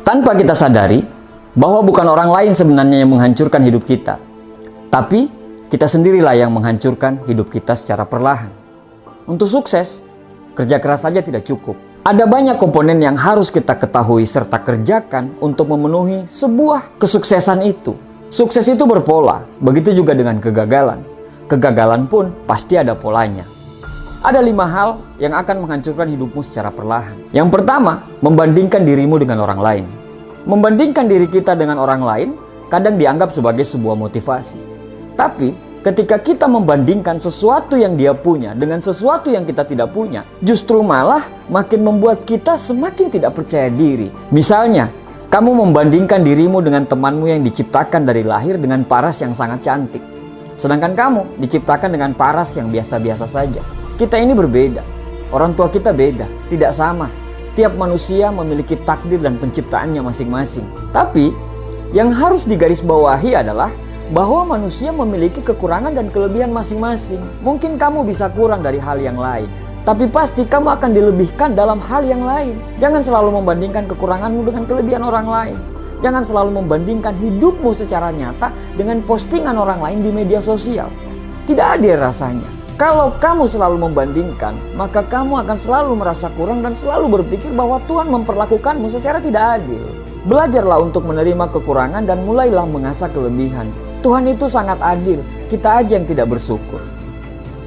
Tanpa kita sadari bahwa bukan orang lain sebenarnya yang menghancurkan hidup kita, tapi kita sendirilah yang menghancurkan hidup kita secara perlahan. Untuk sukses, kerja keras saja tidak cukup. Ada banyak komponen yang harus kita ketahui serta kerjakan untuk memenuhi sebuah kesuksesan itu. Sukses itu berpola, begitu juga dengan kegagalan. Kegagalan pun pasti ada polanya. Ada 5 hal yang akan menghancurkan hidupmu secara perlahan. Yang pertama, membandingkan dirimu dengan orang lain. Membandingkan diri kita dengan orang lain kadang dianggap sebagai sebuah motivasi. Tapi, ketika kita membandingkan sesuatu yang dia punya dengan sesuatu yang kita tidak punya, justru malah makin membuat kita semakin tidak percaya diri. Misalnya, kamu membandingkan dirimu dengan temanmu yang diciptakan dari lahir dengan paras yang sangat cantik. Sedangkan kamu diciptakan dengan paras yang biasa-biasa saja. Kita ini berbeda. Orang tua kita beda, tidak sama. Tiap manusia memiliki takdir dan penciptaannya masing-masing. Tapi, yang harus digarisbawahi adalah bahwa manusia memiliki kekurangan dan kelebihan masing-masing. Mungkin kamu bisa kurang dari hal yang lain, tapi pasti kamu akan dilebihkan dalam hal yang lain. Jangan selalu membandingkan kekuranganmu dengan kelebihan orang lain. Jangan selalu membandingkan hidupmu secara nyata dengan postingan orang lain di media sosial. Tidak adil rasanya. Kalau kamu selalu membandingkan, maka kamu akan selalu merasa kurang dan selalu berpikir bahwa Tuhan memperlakukanmu secara tidak adil. Belajarlah untuk menerima kekurangan dan mulailah mengasah kelebihan. Tuhan itu sangat adil, kita aja yang tidak bersyukur.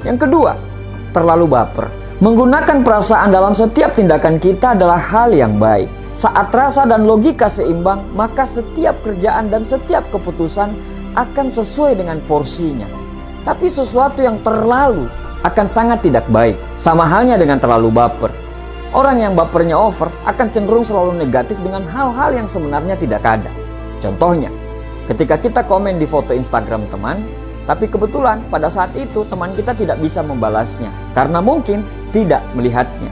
Yang kedua, terlalu baper. Menggunakan perasaan dalam setiap tindakan kita adalah hal yang baik. Saat rasa dan logika seimbang, maka setiap kerjaan dan setiap keputusan akan sesuai dengan porsinya. Tapi sesuatu yang terlalu akan sangat tidak baik. Sama halnya dengan terlalu baper. Orang yang bapernya over akan cenderung selalu negatif dengan hal-hal yang sebenarnya tidak ada. Contohnya, ketika kita komen di foto Instagram teman, tapi kebetulan pada saat itu teman kita tidak bisa membalasnya karena mungkin tidak melihatnya.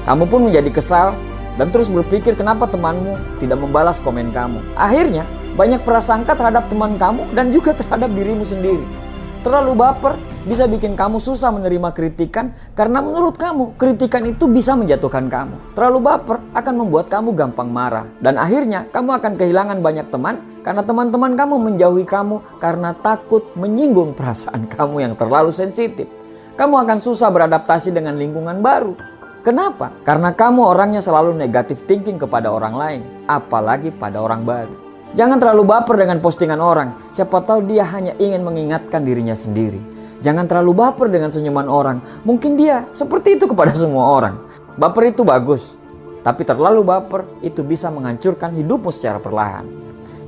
Kamu pun menjadi kesal dan terus berpikir kenapa temanmu tidak membalas komen kamu. Akhirnya banyak prasangka terhadap teman kamu dan juga terhadap dirimu sendiri. Terlalu baper bisa bikin kamu susah menerima kritikan karena menurut kamu kritikan itu bisa menjatuhkan kamu. Terlalu baper akan membuat kamu gampang marah dan akhirnya kamu akan kehilangan banyak teman karena teman-teman kamu menjauhi kamu karena takut menyinggung perasaan kamu yang terlalu sensitif. Kamu akan susah beradaptasi dengan lingkungan baru. Kenapa? Karena kamu orangnya selalu negatif thinking kepada orang lain, apalagi pada orang baru. Jangan terlalu baper dengan postingan orang. Siapa tahu dia hanya ingin mengingatkan dirinya sendiri. Jangan terlalu baper dengan senyuman orang. Mungkin dia seperti itu kepada semua orang. Baper itu bagus, tapi terlalu baper itu bisa menghancurkan hidupmu secara perlahan.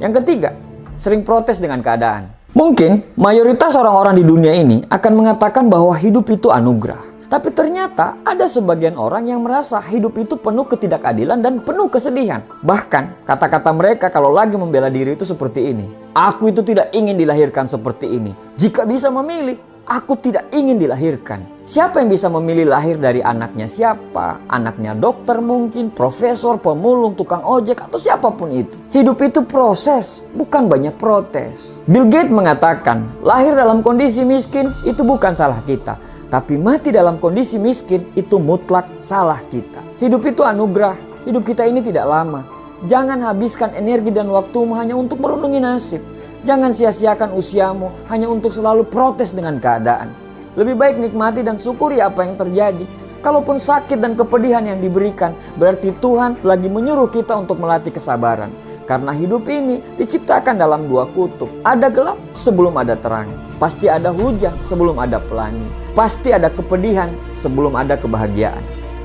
Yang ketiga, sering protes dengan keadaan. Mungkin mayoritas orang-orang di dunia ini akan mengatakan bahwa hidup itu anugerah. Tapi ternyata ada sebagian orang yang merasa hidup itu penuh ketidakadilan dan penuh kesedihan. Bahkan kata-kata mereka kalau lagi membela diri itu seperti ini. Aku itu tidak ingin dilahirkan seperti ini. Jika bisa memilih, aku tidak ingin dilahirkan. Siapa yang bisa memilih lahir dari anaknya siapa? Anaknya dokter mungkin, profesor, pemulung, tukang ojek, atau siapapun itu. Hidup itu proses, bukan banyak protes. Bill Gates mengatakan, lahir dalam kondisi miskin itu bukan salah kita. Tapi mati dalam kondisi miskin itu mutlak salah kita. Hidup itu anugerah. Hidup kita ini tidak lama. Jangan habiskan energi dan waktumu hanya untuk merenungi nasib. Jangan sia-siakan usiamu hanya untuk selalu protes dengan keadaan. Lebih baik nikmati dan syukuri apa yang terjadi. Kalaupun sakit dan kepedihan yang diberikan, berarti Tuhan lagi menyuruh kita untuk melatih kesabaran. Karena hidup ini diciptakan dalam 2 kutub. Ada gelap sebelum ada terang. Pasti ada hujan sebelum ada pelangi. Pasti ada kepedihan sebelum ada kebahagiaan.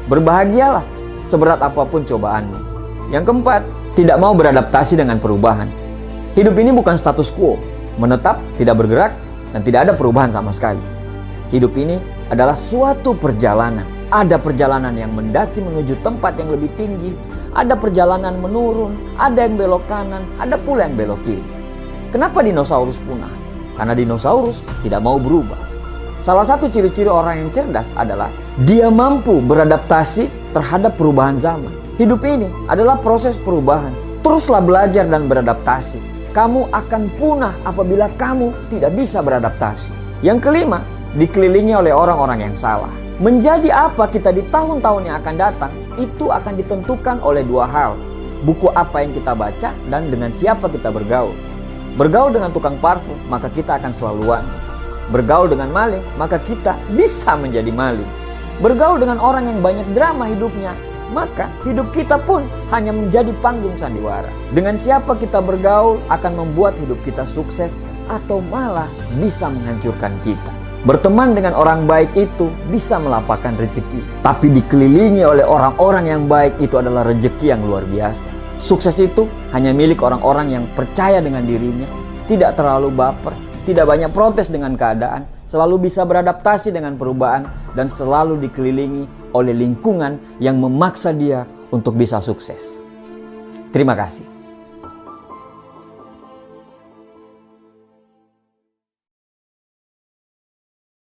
Berbahagialah seberat apapun cobaanmu. Yang keempat, tidak mau beradaptasi dengan perubahan. Hidup ini bukan status quo, menetap, tidak bergerak, dan tidak ada perubahan sama sekali. Hidup ini adalah suatu perjalanan. Ada perjalanan yang mendaki menuju tempat yang lebih tinggi. Ada perjalanan menurun, ada yang belok kanan, ada pula yang belok kiri. Kenapa dinosaurus punah? Karena dinosaurus tidak mau berubah. Salah satu ciri-ciri orang yang cerdas adalah dia mampu beradaptasi terhadap perubahan zaman. Hidup ini adalah proses perubahan. Teruslah belajar dan beradaptasi. Kamu akan punah apabila kamu tidak bisa beradaptasi. Yang kelima, dikelilingi oleh orang-orang yang salah. Menjadi apa kita di tahun-tahun yang akan datang, itu akan ditentukan oleh 2 hal. buku apa yang kita baca, dan dengan siapa kita bergaul. Bergaul dengan tukang parfum, maka kita akan selalu wangi. Bergaul dengan maling, maka kita bisa menjadi maling. Bergaul dengan orang yang banyak drama hidupnya, maka hidup kita pun hanya menjadi panggung sandiwara. Dengan siapa kita bergaul akan membuat hidup kita sukses atau malah bisa menghancurkan kita. Berteman dengan orang baik itu bisa melapangkan rezeki, tapi dikelilingi oleh orang-orang yang baik itu adalah rezeki yang luar biasa. Sukses itu hanya milik orang-orang yang percaya dengan dirinya, tidak terlalu baper, tidak banyak protes dengan keadaan, selalu bisa beradaptasi dengan perubahan, dan selalu dikelilingi oleh lingkungan yang memaksa dia untuk bisa sukses. Terima kasih.